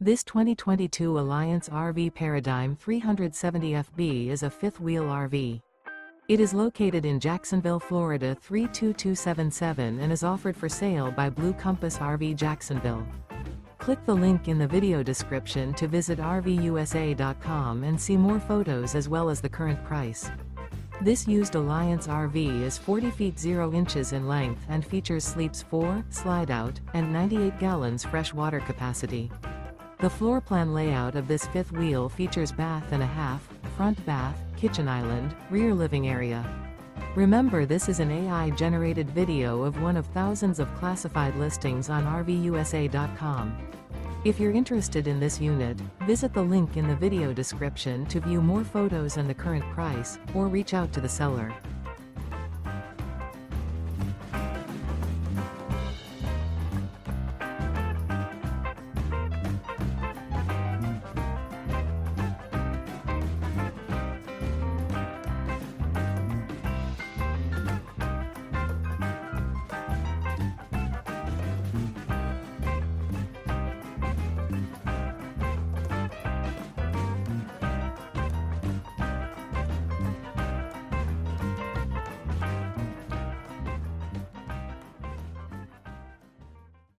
This 2022 Alliance RV Paradigm 370FB is a fifth-wheel RV. It is located in Jacksonville, Florida 32277 and is offered for sale by Blue Compass RV Jacksonville. Click the link in the video description to visit RVUSA.com and see more photos as well as the current price. This used Alliance RV is 40 feet 0 inches in length and features sleeps 4, Slideout, and 98 gallons fresh water capacity. The floor plan layout of this fifth wheel features bath and a half, front bath, kitchen island, rear living area. Remember, this is an AI-generated video of one of thousands of classified listings on RVUSA.com. If you're interested in this unit, visit the link in the video description to view more photos and the current price, or reach out to the seller.